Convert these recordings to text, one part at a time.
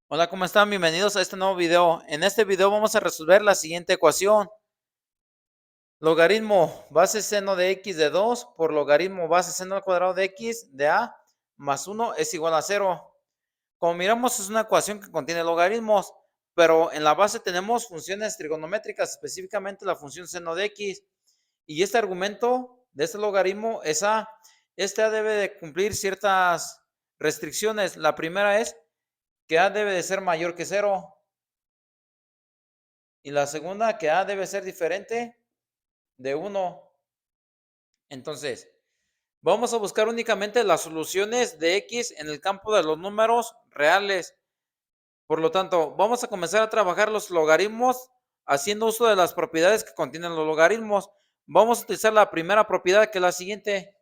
Hola, ¿cómo están? Bienvenidos a este nuevo video. En este video vamos a resolver la siguiente ecuación. Logaritmo base seno de x de 2 por logaritmo base seno al cuadrado de x de a más 1 es igual a 0. Como miramos, es una ecuación que contiene logaritmos, pero en la base tenemos funciones trigonométricas, específicamente la función seno de x. Y este argumento de este logaritmo es a. Este a debe de cumplir ciertas restricciones. La primera es que a debe de ser mayor que 0. Y la segunda, que a debe ser diferente de 1. Entonces, vamos a buscar únicamente las soluciones de x en el campo de los números reales. Por lo tanto, vamos a comenzar a trabajar los logaritmos haciendo uso de las propiedades que contienen los logaritmos. Vamos a utilizar la primera propiedad, que es la siguiente.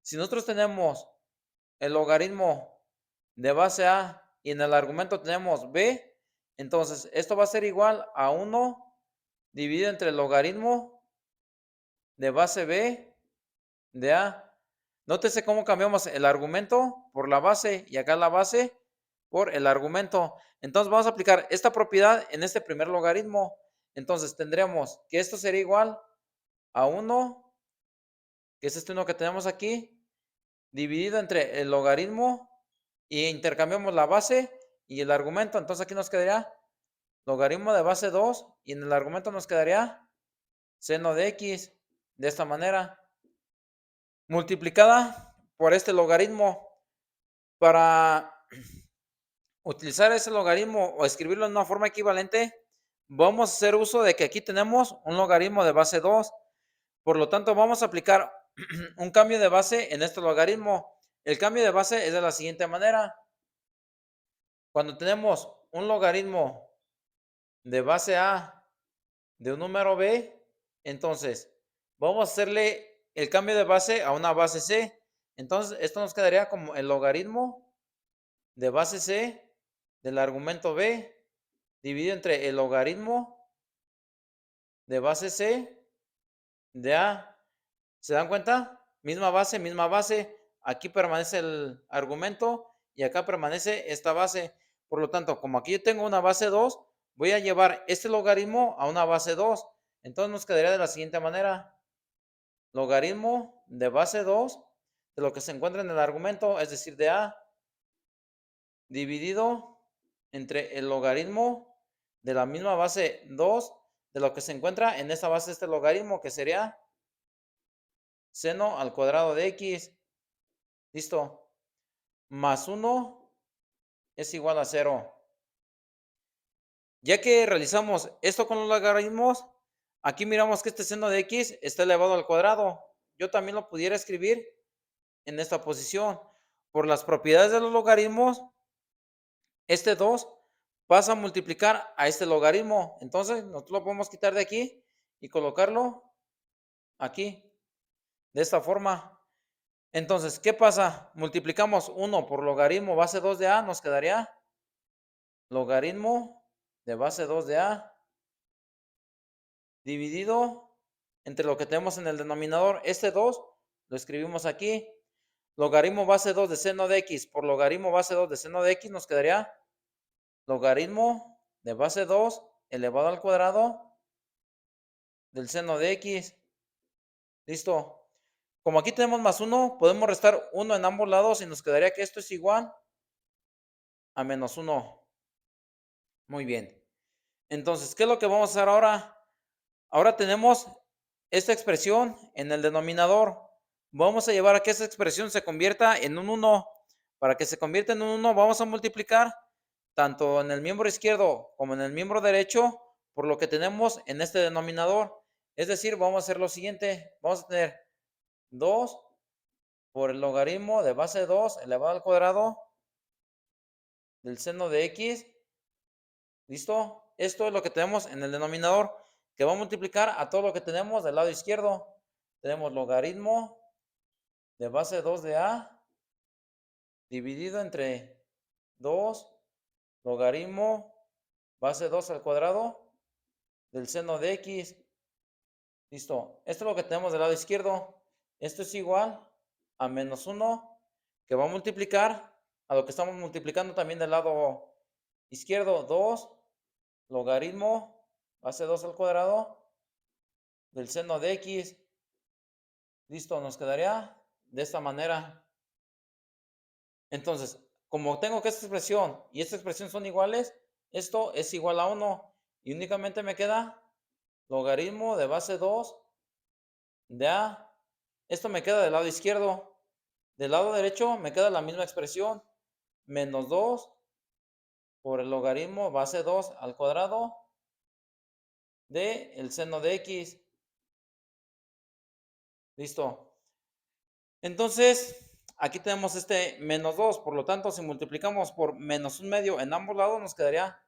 Si nosotros tenemos el logaritmo de base a y en el argumento tenemos b, entonces esto va a ser igual a 1 dividido entre el logaritmo de base b de a. Nótese cómo cambiamos el argumento por la base y acá la base por el argumento. Entonces vamos a aplicar esta propiedad en este primer logaritmo. Entonces tendríamos que esto sería igual a 1, que es este 1 que tenemos aquí, dividido entre el logaritmo, y intercambiamos la base y el argumento. Entonces aquí nos quedaría logaritmo de base 2 y en el argumento nos quedaría seno de x, de esta manera, multiplicada por este logaritmo. Para utilizar ese logaritmo o escribirlo en una forma equivalente, vamos a hacer uso de que aquí tenemos un logaritmo de base 2. Por lo tanto, vamos a aplicar un cambio de base en este logaritmo. El cambio de base es de la siguiente manera. Cuando tenemos un logaritmo de base a de un número b, entonces vamos a hacerle el cambio de base a una base c. Entonces, esto nos quedaría como el logaritmo de base c del argumento b dividido entre el logaritmo de base c de a. ¿Se dan cuenta? Misma base, misma base. Aquí permanece el argumento y acá permanece esta base. Por lo tanto, como aquí yo tengo una base 2, voy a llevar este logaritmo a una base 2. Entonces nos quedaría de la siguiente manera. Logaritmo de base 2 de lo que se encuentra en el argumento, es decir, de a, dividido entre el logaritmo de la misma base 2 de lo que se encuentra en esta base, este logaritmo, que sería seno al cuadrado de x. Listo. Más 1 es igual a 0. Ya que realizamos esto con los logaritmos, aquí miramos que este seno de x está elevado al cuadrado. Yo también lo pudiera escribir en esta posición. Por las propiedades de los logaritmos, este 2 pasa a multiplicar a este logaritmo. Entonces, nosotros lo podemos quitar de aquí y colocarlo aquí, de esta forma. Entonces, ¿qué pasa? Multiplicamos 1 por logaritmo base 2 de a, nos quedaría logaritmo de base 2 de a dividido entre lo que tenemos en el denominador. Este 2 lo escribimos aquí. Logaritmo base 2 de seno de x por logaritmo base 2 de seno de x nos quedaría logaritmo de base 2 elevado al cuadrado del seno de x. Listo. Como aquí tenemos más 1, podemos restar 1 en ambos lados y nos quedaría que esto es igual a menos 1. Muy bien. Entonces, ¿qué es lo que vamos a hacer ahora? Ahora tenemos esta expresión en el denominador. Vamos a llevar a que esa expresión se convierta en un 1. Para que se convierta en un 1, vamos a multiplicar tanto en el miembro izquierdo como en el miembro derecho por lo que tenemos en este denominador. Es decir, vamos a hacer lo siguiente. Vamos a tener 2 por el logaritmo de base 2 elevado al cuadrado del seno de x. ¿Listo? Esto es lo que tenemos en el denominador, que va a multiplicar a todo lo que tenemos del lado izquierdo. Tenemos logaritmo de base 2 de a dividido entre 2 logaritmo base 2 al cuadrado del seno de x. Listo. Esto es lo que tenemos del lado izquierdo. Esto es igual a menos 1, que va a multiplicar a lo que estamos multiplicando también del lado izquierdo 2 logaritmo base 2 al cuadrado del seno de x. Listo, nos quedaría de esta manera. Entonces, como tengo que esta expresión y esta expresión son iguales, esto es igual a 1 y únicamente me queda logaritmo de base 2 de a. Esto me queda del lado izquierdo. Del lado derecho me queda la misma expresión, menos 2 por el logaritmo base 2 al cuadrado de el seno de x. Listo. Entonces, aquí tenemos este menos 2, por lo tanto, si multiplicamos por menos un medio en ambos lados, nos quedaría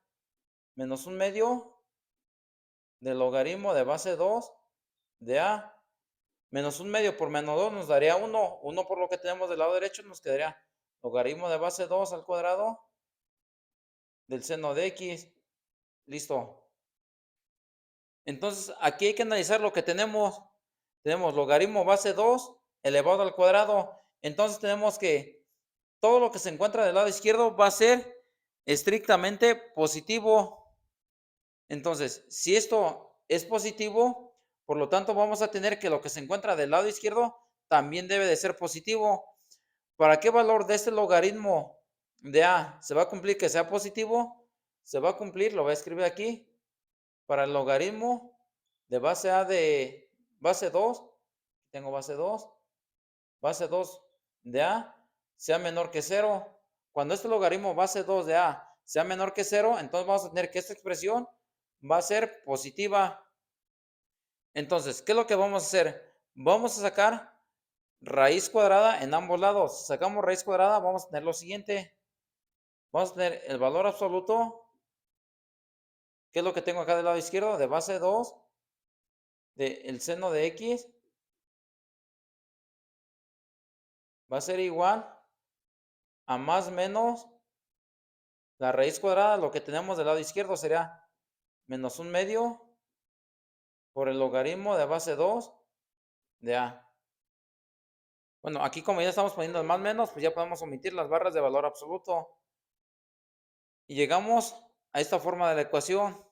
menos un medio del logaritmo de base 2 de a. Menos un medio por menos 2 nos daría 1. 1 por lo que tenemos del lado derecho nos quedaría logaritmo de base 2 al cuadrado del seno de x. Listo. Entonces, aquí hay que analizar lo que tenemos. Tenemos logaritmo base 2 elevado al cuadrado. Entonces, tenemos que todo lo que se encuentra del lado izquierdo va a ser estrictamente positivo. Entonces, si esto es positivo, por lo tanto, vamos a tener que lo que se encuentra del lado izquierdo también debe de ser positivo. ¿Para qué valor de este logaritmo de a se va a cumplir que sea positivo? Se va a cumplir, lo voy a escribir aquí, para el logaritmo de base a de base 2, tengo base 2 de a sea menor que 0. Cuando este logaritmo base 2 de a sea menor que 0, entonces vamos a tener que esta expresión va a ser positiva. Entonces, ¿qué es lo que vamos a hacer? Vamos a sacar raíz cuadrada en ambos lados. Si sacamos raíz cuadrada, vamos a tener lo siguiente. Vamos a tener el valor absoluto, que es lo que tengo acá del lado izquierdo, de base 2 del seno de x, va a ser igual a más menos la raíz cuadrada. Lo que tenemos del lado izquierdo sería menos un medio por el logaritmo de base 2 de a. Bueno, aquí como ya estamos poniendo el más menos, pues ya podemos omitir las barras de valor absoluto. Y llegamos a esta forma de la ecuación.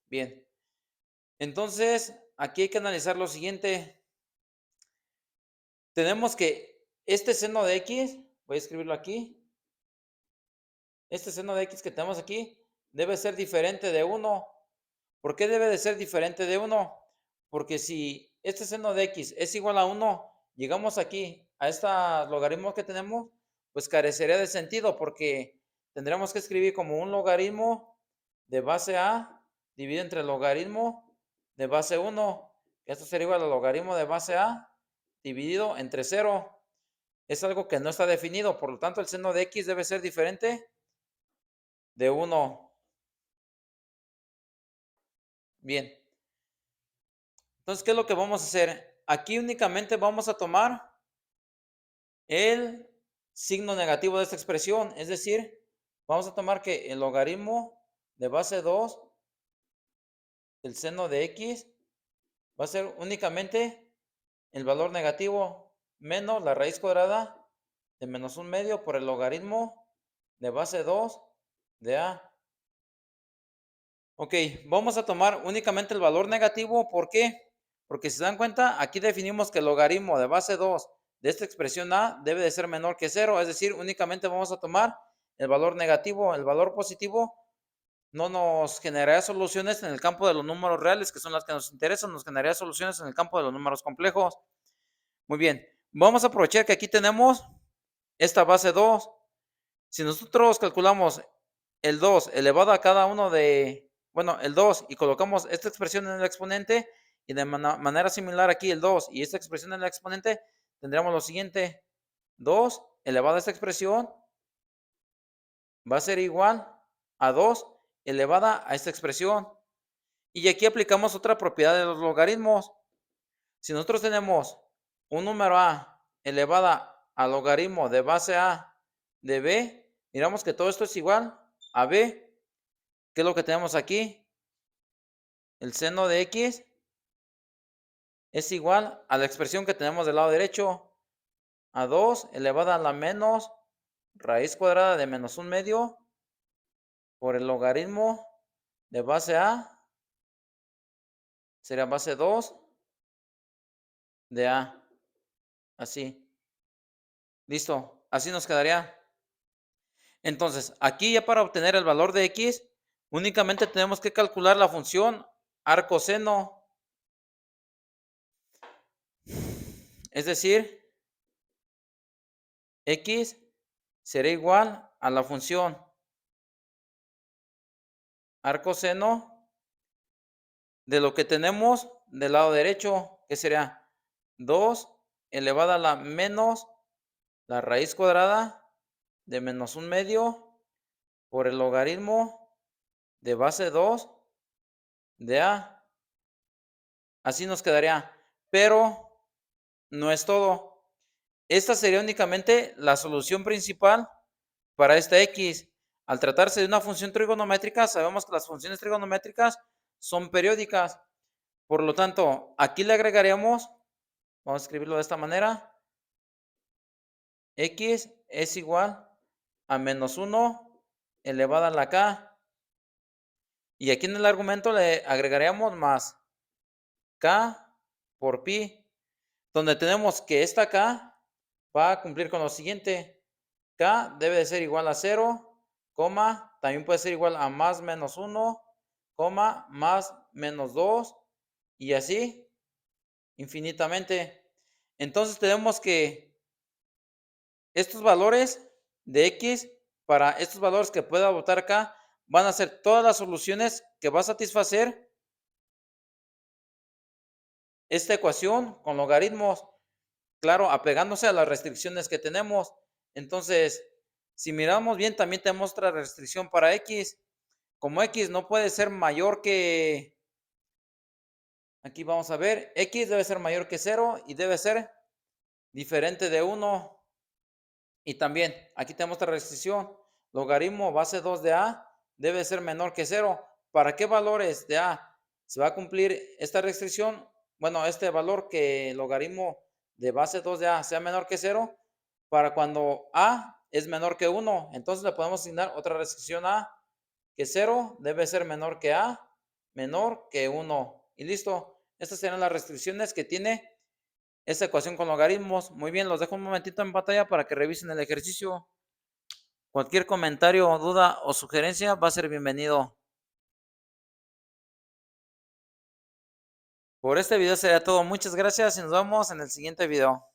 Bien, entonces aquí hay que analizar lo siguiente. Tenemos que este seno de x, voy a escribirlo aquí, este seno de x que tenemos aquí debe ser diferente de 1. ¿Por qué debe de ser diferente de 1? Porque si este seno de x es igual a 1, llegamos aquí a este logaritmo que tenemos, pues carecería de sentido porque tendríamos que escribir como un logaritmo de base a dividido entre el logaritmo de base 1. Esto sería igual al logaritmo de base a dividido entre 0. Es algo que no está definido, por lo tanto el seno de x debe ser diferente de 1. Bien. Entonces, ¿qué es lo que vamos a hacer? Aquí únicamente vamos a tomar el signo negativo de esta expresión, es decir, vamos a tomar que el logaritmo de base 2 del seno de x va a ser únicamente el valor negativo menos la raíz cuadrada de menos un medio por el logaritmo de base 2 de a. Ok, vamos a tomar únicamente el valor negativo. ¿Por qué? Porque si se dan cuenta, aquí definimos que el logaritmo de base 2 de esta expresión a debe de ser menor que 0. Es decir, únicamente vamos a tomar el valor negativo. El valor positivo no nos generaría soluciones en el campo de los números reales, que son las que nos interesan. Nos generaría soluciones en el campo de los números complejos. Muy bien, vamos a aprovechar que aquí tenemos esta base 2. Si nosotros calculamos el 2 elevado a cada uno de, bueno, el 2 y colocamos esta expresión en el exponente y de manera similar aquí el 2 y esta expresión en el exponente, tendríamos lo siguiente. 2 elevado a esta expresión va a ser igual a 2 elevada a esta expresión. Y aquí aplicamos otra propiedad de los logaritmos. Si nosotros tenemos un número a elevada al logaritmo de base a de b, miramos que todo esto es igual a b. ¿Qué es lo que tenemos aquí? El seno de x es igual a la expresión que tenemos del lado derecho, a 2 elevada a la menos raíz cuadrada de menos un medio por el logaritmo de base A, sería base 2 de A. Así. Listo. Así nos quedaría. Entonces, aquí ya para obtener el valor de X, únicamente tenemos que calcular la función arcoseno. Es decir, X será igual a la función arcoseno de lo que tenemos del lado derecho, que sería 2 elevado a la menos la raíz cuadrada de menos un medio por el logaritmo de base 2 de A. Así nos quedaría, pero no es todo. Esta sería únicamente la solución principal para esta X. Al tratarse de una función trigonométrica, sabemos que las funciones trigonométricas son periódicas. Por lo tanto, aquí le agregaríamos, vamos a escribirlo de esta manera, X es igual a menos 1 elevado a la K. Y aquí en el argumento le agregaríamos más K por pi, donde tenemos que esta K va a cumplir con lo siguiente. K debe de ser igual a 0, coma, también puede ser igual a más menos 1, coma, más menos 2, y así infinitamente. Entonces tenemos que estos valores de X, para estos valores que pueda votar acá, van a ser todas las soluciones que va a satisfacer esta ecuación con logaritmos, claro, apegándose a las restricciones que tenemos. Entonces, si miramos bien, también tenemos otra restricción para X. Como X no puede ser mayor que, aquí vamos a ver, X debe ser mayor que 0 y debe ser diferente de 1. Y también, aquí tenemos otra restricción, logaritmo base 2 de A debe ser menor que 0. ¿Para qué valores de A se va a cumplir esta restricción? Bueno, este valor que logaritmo de base 2 de A sea menor que 0, para cuando A es menor que 1. Entonces le podemos asignar otra restricción A, que 0 debe ser menor que A, menor que 1. Y listo. Estas serán las restricciones que tiene esta ecuación con logaritmos. Muy bien, los dejo un momentito en pantalla para que revisen el ejercicio. Cualquier comentario, duda o sugerencia va a ser bienvenido. Por este video sería todo. Muchas gracias y nos vemos en el siguiente video.